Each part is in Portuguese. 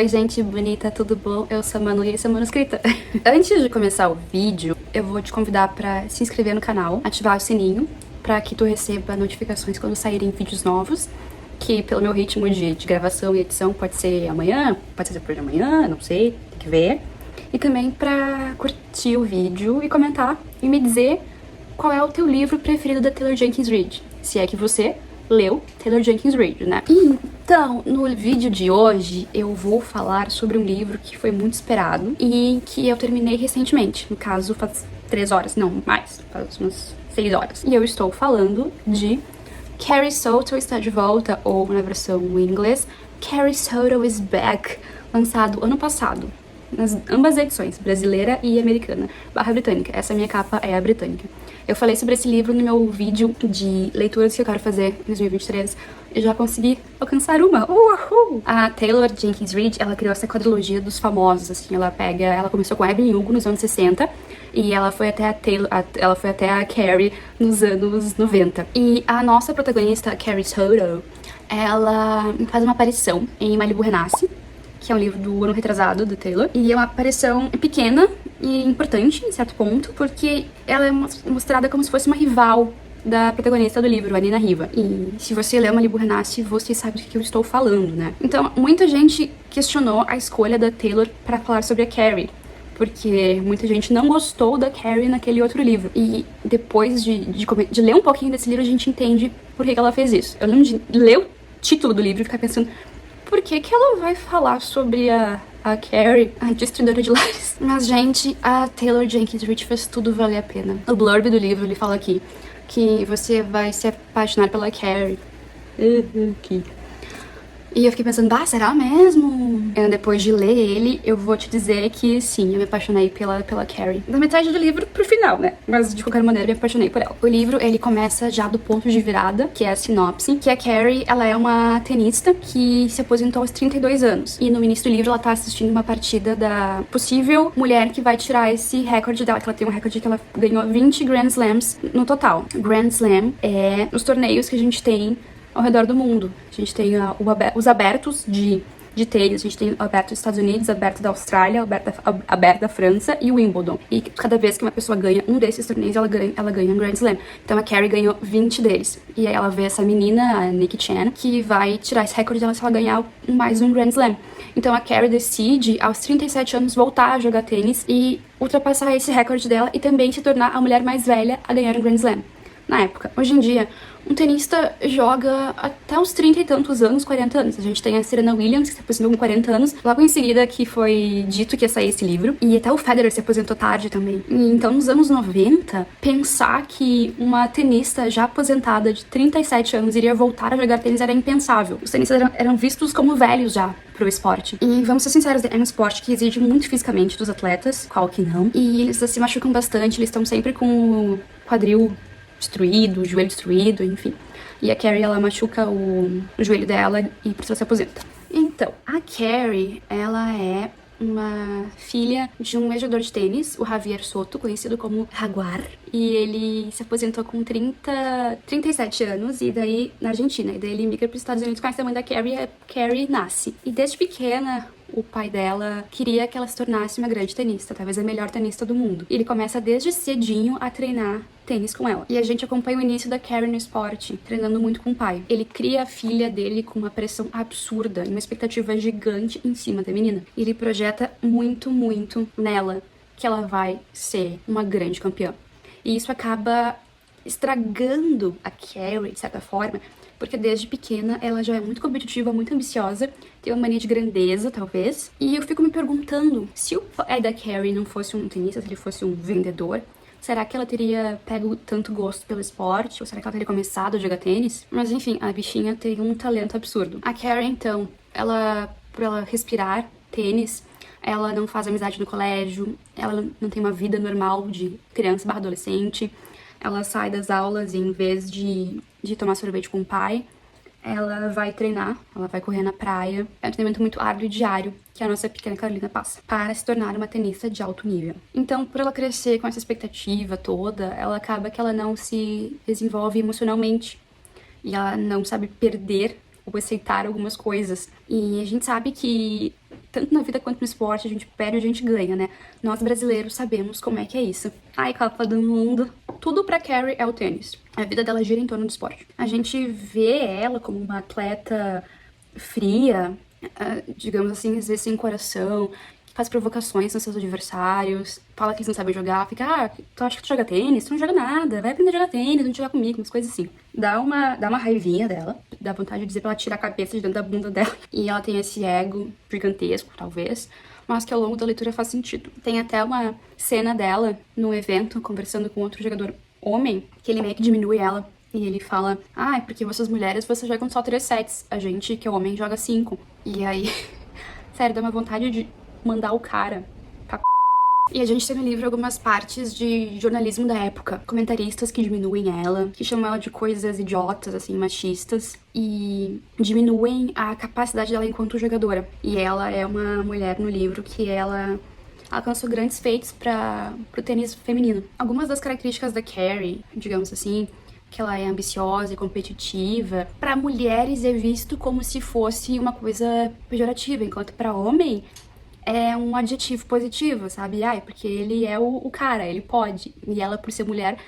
Oi gente bonita, tudo bom? Eu sou a Manu e esse é o Manuscrita. Antes de começar o vídeo, eu vou te convidar pra se inscrever no canal, ativar o sininho, pra que tu receba notificações quando saírem vídeos novos, que pelo meu ritmo de gravação e edição pode ser amanhã, pode ser depois de amanhã, não sei, tem que ver. E também pra curtir o vídeo e comentar e me dizer qual é o teu livro preferido da Taylor Jenkins Reid, se é que você leu Taylor Jenkins Reid, né? Então, no vídeo de hoje, eu vou falar sobre um livro que foi muito esperado e que eu terminei recentemente. No caso, faz 3 horas, não, mais, faz umas 6 horas. E eu estou falando de Carrie Soto está de volta, ou na versão em inglês, Carrie Soto is back, lançado ano passado. Nas ambas edições, brasileira e americana, barra britânica. Essa minha capa é a britânica. Eu falei sobre esse livro no meu vídeo de leituras que eu quero fazer em 2023. Eu já consegui alcançar uma. Uhul! A Taylor Jenkins Reid, ela criou essa quadrilogia dos famosos, assim. Ela começou com a Evelyn Hugo nos anos 60 e ela foi até a Carrie nos anos 90. E a nossa protagonista, Carrie Soto, ela faz uma aparição em Malibu Renasce, que é um livro do ano retrasado, do Taylor. E é uma aparição pequena e importante, em certo ponto, porque ela é mostrada como se fosse uma rival da protagonista do livro, a Nina Riva. E se você lê Malibu Renasce, você sabe do que eu estou falando, né? Então, muita gente questionou a escolha da Taylor para falar sobre a Carrie, porque muita gente não gostou da Carrie naquele outro livro. E depois de ler um pouquinho desse livro, a gente entende por que ela fez isso. Eu lembro de ler o título do livro e ficar pensando, por que ela vai falar sobre a Carrie, a destruidora de lares? Mas, gente, a Taylor Jenkins Reid fez tudo valer a pena. O blurb do livro, ele fala aqui que você vai se apaixonar pela Carrie. E eu fiquei pensando, será mesmo? Depois de ler ele, eu vou te dizer que sim, eu me apaixonei pela Carrie. Da metade do livro pro final, né? Mas de qualquer maneira, eu me apaixonei por ela. O livro, ele começa já do ponto de virada, que é a sinopse, que a Carrie, ela é uma tenista que se aposentou aos 32 anos. E no início do livro, ela tá assistindo uma partida da possível mulher que vai tirar esse recorde dela, que ela tem um recorde que ela ganhou 20 Grand Slams no total. Grand Slam é os torneios que a gente tem ao redor do mundo. A gente tem os abertos de tênis, a gente tem o aberto dos Estados Unidos, o aberto da Austrália, o aberto da França e o Wimbledon. E cada vez que uma pessoa ganha um desses torneios, ela ganha um Grand Slam. Então a Carrie ganhou 20 deles. E aí ela vê essa menina, a Nikki Chan, que vai tirar esse recorde dela se ela ganhar mais um Grand Slam. Então a Carrie decide, aos 37 anos, voltar a jogar tênis e ultrapassar esse recorde dela e também se tornar a mulher mais velha a ganhar um Grand Slam na época. Hoje em dia, um tenista joga até uns 30 e tantos anos, 40 anos. A gente tem a Serena Williams, que se aposentou com 40 anos, logo em seguida que foi dito que ia sair esse livro. E até o Federer se aposentou tarde também. E então, nos anos 90, pensar que uma tenista já aposentada de 37 anos iria voltar a jogar tênis era impensável. Os tenistas eram vistos como velhos já pro esporte. E vamos ser sinceros, é um esporte que exige muito fisicamente dos atletas, qual que não. E eles se machucam bastante, eles estão sempre com o quadril destruído, o joelho destruído, enfim. E a Carrie, ela machuca o joelho dela e por isso ela se aposenta. Então, a Carrie, ela é uma filha de um ex-jogador de tênis, o Javier Soto, conhecido como Jaguar. E ele se aposentou com 37 anos, e daí na Argentina. E daí ele migra para os Estados Unidos, conhece a mãe da Carrie, e a Carrie nasce. E desde pequena, o pai dela queria que ela se tornasse uma grande tenista, talvez a melhor tenista do mundo. E ele começa desde cedinho a treinar tênis com ela. E a gente acompanha o início da Carrie no esporte, treinando muito com o pai. Ele cria a filha dele com uma pressão absurda e uma expectativa gigante em cima da menina. E ele projeta muito, muito nela que ela vai ser uma grande campeã. E isso acaba estragando a Carrie, de certa forma, porque desde pequena ela já é muito competitiva, muito ambiciosa, tem uma mania de grandeza, talvez. E eu fico me perguntando, se o pai da Carrie não fosse um tenista, se ele fosse um vendedor, será que ela teria pego tanto gosto pelo esporte? Ou será que ela teria começado a jogar tênis? Mas enfim, a bichinha tem um talento absurdo. A Carrie, então, por ela respirar tênis, ela não faz amizade no colégio, ela não tem uma vida normal de criança/adolescente. Ela sai das aulas e em vez de tomar sorvete com o pai, ela vai treinar, ela vai correr na praia. É um treinamento muito árduo e diário que a nossa pequena Carolina passa para se tornar uma tenista de alto nível. Então, por ela crescer com essa expectativa toda, ela acaba que ela não se desenvolve emocionalmente. E ela não sabe perder ou aceitar algumas coisas. E a gente sabe que, tanto na vida quanto no esporte, a gente perde e a gente ganha, né? Nós brasileiros sabemos como é que é isso. Ai, Copa do Mundo. Tudo pra Carrie é o tênis. A vida dela gira em torno do esporte. A gente vê ela como uma atleta fria, digamos assim, às vezes sem coração, que faz provocações nos seus adversários, fala que eles não sabem jogar, fica, tu acha que tu joga tênis? Tu não joga nada, vai aprender a jogar tênis, não jogar comigo, umas coisas assim. Dá uma raivinha dela, dá vontade de dizer pra ela tirar a cabeça de dentro da bunda dela. E ela tem esse ego gigantesco, talvez, mas que ao longo da leitura faz sentido. Tem até uma cena dela num evento, conversando com outro jogador homem, que ele meio que diminui ela. E ele fala, porque vocês mulheres, vocês jogam só 3 sets. A gente, que é homem, joga 5. E aí, sério, dá uma vontade de mandar o cara pra E a gente tem no livro algumas partes de jornalismo da época. Comentaristas que diminuem ela, que chamam ela de coisas idiotas, assim, machistas. E diminuem a capacidade dela enquanto jogadora. E ela é uma mulher no livro que ela alcançou grandes feitos pro tênis feminino. Algumas das características da Carrie, digamos assim, que ela é ambiciosa e competitiva, para mulheres é visto como se fosse uma coisa pejorativa, enquanto para homem é um adjetivo positivo, sabe? Porque ele é o cara, ele pode. E ela, por ser mulher,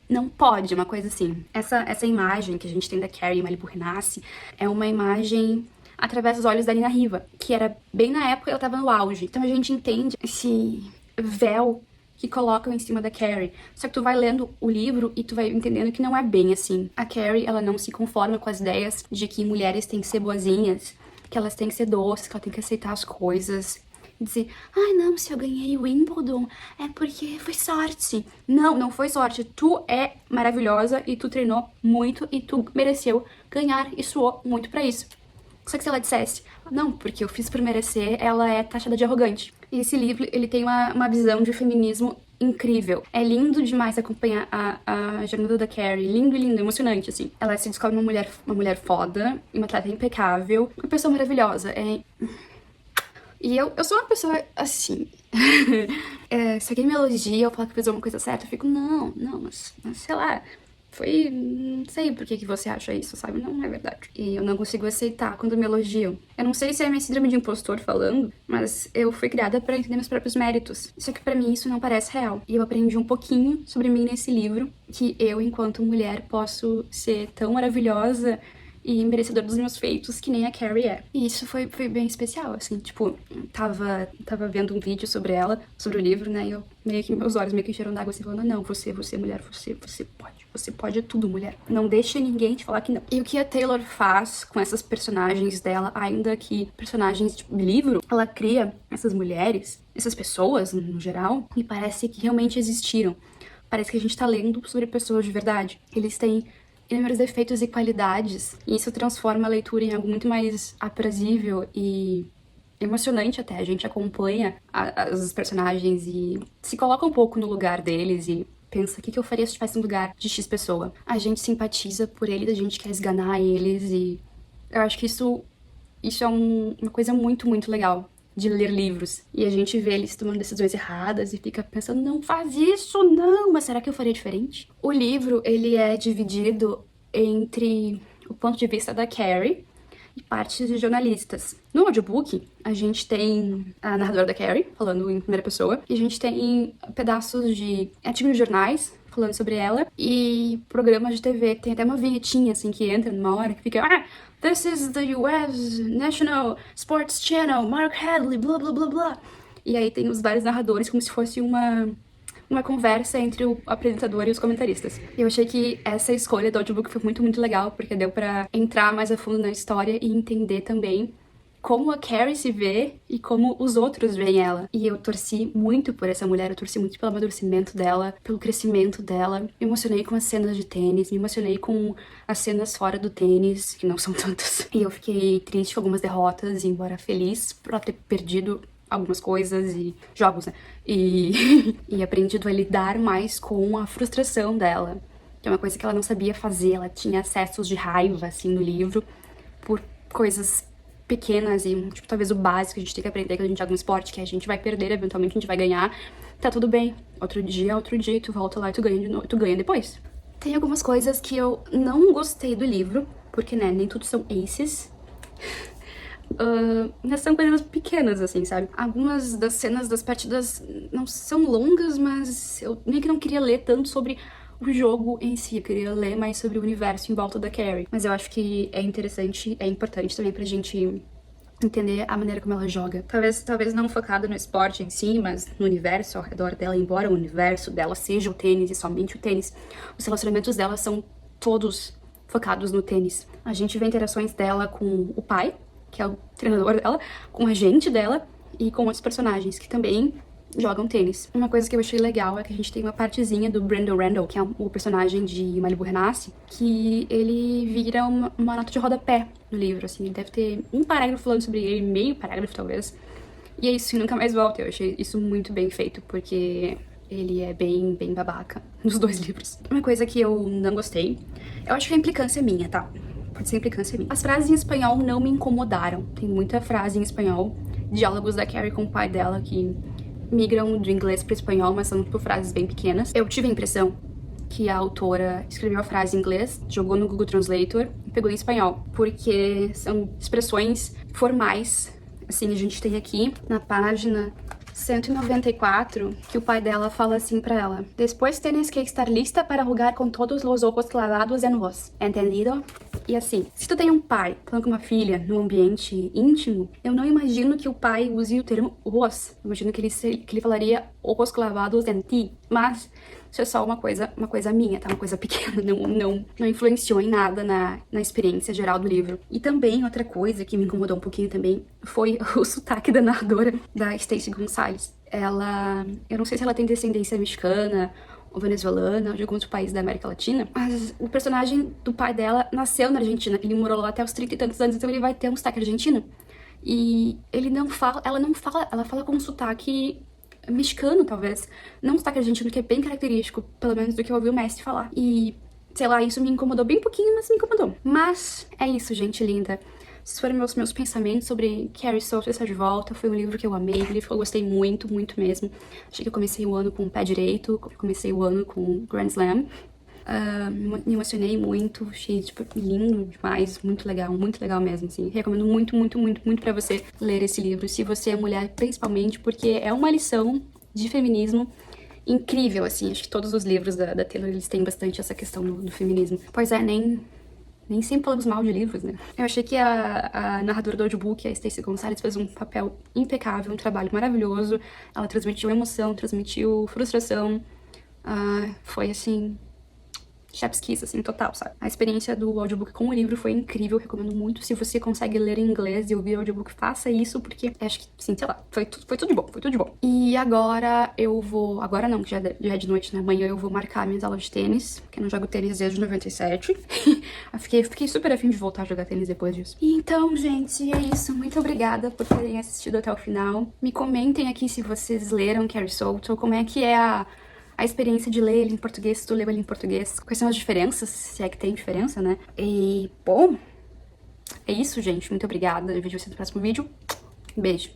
não pode, uma coisa assim. Essa imagem que a gente tem da Carrie em Malibu Renasce é uma imagem através dos olhos da Nina Riva, que era bem na época que ela tava no auge. Então a gente entende esse véu que colocam em cima da Carrie. Só que tu vai lendo o livro e tu vai entendendo que não é bem assim. A Carrie, ela não se conforma com as ideias de que mulheres têm que ser boazinhas, que elas têm que ser doces, que ela tem que aceitar as coisas. E dizer, não, se eu ganhei o Wimbledon é porque foi sorte. Não, não foi sorte. Tu é maravilhosa e tu treinou muito e tu mereceu ganhar e suou muito pra isso. Só que se ela dissesse, não, porque eu fiz por merecer, ela é taxada de arrogante. E esse livro, ele tem uma visão de feminismo incrível. É lindo demais acompanhar a jornada da Carrie. Lindo, lindo, emocionante, assim. Ela se descobre uma mulher foda, uma atleta impecável, uma pessoa maravilhosa. E eu sou uma pessoa assim. Se alguém me elogia ou fala que fez alguma coisa certa, eu fico, não, mas sei lá. Não sei por que você acha isso, sabe? Não é verdade. E eu não consigo aceitar quando me elogiam. Eu não sei se é minha síndrome de impostor falando, mas eu fui criada pra entender meus próprios méritos. Só que pra mim isso não parece real. E eu aprendi um pouquinho sobre mim nesse livro, que eu, enquanto mulher, posso ser tão maravilhosa e merecedora dos meus feitos que nem a Carrie é. E isso foi bem especial, assim, tipo, tava vendo um vídeo sobre ela, sobre o livro, né, e eu meus olhos meio que encheram d'água, assim, falando, não, você mulher, você pode tudo, mulher. Não deixa ninguém te falar que não. E o que a Taylor faz com essas personagens dela, ainda que personagens tipo livro, ela cria essas mulheres, essas pessoas, no geral, e parece que realmente existiram. Parece que a gente tá lendo sobre pessoas de verdade. Eles têm inúmeros defeitos e qualidades, e isso transforma a leitura em algo muito mais aprazível e emocionante até. A gente acompanha os personagens e se coloca um pouco no lugar deles e pensa, o que eu faria se estivesse no lugar de X pessoa? A gente simpatiza por eles, a gente quer esganar eles, e eu acho que isso é uma coisa muito, muito legal de ler livros. E a gente vê eles tomando decisões erradas e fica pensando, não faz isso, não, mas será que eu faria diferente? O livro, ele é dividido entre o ponto de vista da Carrie e partes de jornalistas. No audiobook, a gente tem a narradora da Carrie, falando em primeira pessoa, e a gente tem pedaços de artigos de jornais, falando sobre ela, e programas de TV, tem até uma vinhetinha, assim, que entra numa hora, que fica, this is the US National Sports Channel, Mark Hadley, blá, blá, blá, blá. E aí tem os vários narradores, como se fosse uma conversa entre o apresentador e os comentaristas. Eu achei que essa escolha do audiobook foi muito, muito legal, porque deu pra entrar mais a fundo na história e entender também como a Carrie se vê e como os outros veem ela. E eu torci muito por essa mulher, eu torci muito pelo amadurecimento dela, pelo crescimento dela. Me emocionei com as cenas de tênis, me emocionei com as cenas fora do tênis, que não são tantas. E eu fiquei triste com algumas derrotas, embora feliz por ela ter perdido algumas coisas e jogos, né? E aprendido a lidar mais com a frustração dela, que é uma coisa que ela não sabia fazer. Ela tinha acessos de raiva, assim, no livro, por coisas pequenas e, tipo, talvez o básico que a gente tem que aprender quando a gente joga um esporte, que a gente vai perder, eventualmente a gente vai ganhar, tá tudo bem. Outro dia, tu volta lá e tu ganha de novo, tu ganha depois. Tem algumas coisas que eu não gostei do livro, porque, né, nem tudo são aces. Mas são coisas pequenas, assim, sabe? Algumas das cenas das partidas não são longas, mas eu meio que não queria ler tanto sobre o jogo em si, eu queria ler mais sobre o universo em volta da Carrie. Mas eu acho que é interessante, é importante também pra gente entender a maneira como ela joga. Talvez não focada no esporte em si, mas no universo ao redor dela, embora o universo dela seja o tênis e somente o tênis, os relacionamentos dela são todos focados no tênis. A gente vê interações dela com o pai, que é o treinador dela, com a gente dela e com outros personagens que também jogam tênis. Uma coisa que eu achei legal é que a gente tem uma partezinha do Brandon Randall, que é o personagem de Malibu Renasce, que ele vira uma nota de rodapé no livro, assim. Ele deve ter um parágrafo falando sobre ele, meio parágrafo talvez. E é isso, e nunca mais volta. Eu achei isso muito bem feito, porque ele é bem babaca nos dois livros. Uma coisa que eu não gostei, eu acho que a implicância é minha, tá? Pode ser implicância minha. As frases em espanhol não me incomodaram. Tem muita frase em espanhol, diálogos da Carrie com o pai dela que migram do inglês para espanhol, mas são tipo frases bem pequenas. Eu tive a impressão que a autora escreveu a frase em inglês, jogou no Google Translator e pegou em espanhol, porque são expressões formais. Assim, a gente tem aqui na página 194, que o pai dela fala assim pra ela: "Después tienes que estar lista para jugar con todos los ojos clavados en vos, entendido?" E assim, se tu tem um pai falando com uma filha num ambiente íntimo, eu não imagino que o pai use o termo vos. Eu imagino que ele falaria ojos clavados en ti. Mas isso é só uma coisa minha, tá? Uma coisa pequena, não influenciou em nada na experiência geral do livro. E também, outra coisa que me incomodou um pouquinho também, foi o sotaque da narradora, da Stacey Gonzalez. Eu não sei se ela tem descendência mexicana ou venezuelana, ou de alguns países da América Latina, mas o personagem do pai dela nasceu na Argentina, ele morou lá até os 30 e tantos anos, então ele vai ter um sotaque argentino. E ela fala com um sotaque mexicano, talvez. Não um sotaque argentino, que é bem característico, pelo menos do que eu ouvi o mestre falar. E, sei lá, isso me incomodou bem pouquinho, mas me incomodou. Mas é isso, gente linda. Esses foram meus pensamentos sobre Carrie Soto está de volta. Foi um livro que eu amei, um livro que eu gostei muito mesmo. Achei que eu comecei o ano com o pé direito, comecei o ano com Grand Slam. Me emocionei muito, achei, tipo, lindo demais, muito legal mesmo, assim. Recomendo muito pra você ler esse livro, se você é mulher, principalmente, porque é uma lição de feminismo incrível, assim. Acho que todos os livros da Taylor, eles têm bastante essa questão do feminismo. Pois é, nem sempre falamos mal de livros, né? Eu achei que a narradora do audiobook, a Stacey Gonzalez, fez um papel impecável, um trabalho maravilhoso. Ela transmitiu emoção, transmitiu frustração. Foi, assim, chef's kiss, assim, total, sabe? A experiência do audiobook com o livro foi incrível, recomendo muito. Se você consegue ler em inglês e ouvir o audiobook, faça isso, porque acho que, sim, sei lá, foi tudo de bom. E agora eu vou... Agora não, que já é de noite, né? Amanhã eu vou marcar minhas aulas de tênis, porque eu não jogo tênis desde 97. Eu fiquei super afim de voltar a jogar tênis depois disso. Então, gente, é isso. Muito obrigada por terem assistido até o final. Me comentem aqui se vocês leram Carrie Soto, como é que é a experiência de ler ele em português, se tu leu ele em português, quais são as diferenças, se é que tem diferença, né? E, bom, é isso, gente. Muito obrigada. Eu vejo vocês no próximo vídeo. Beijo.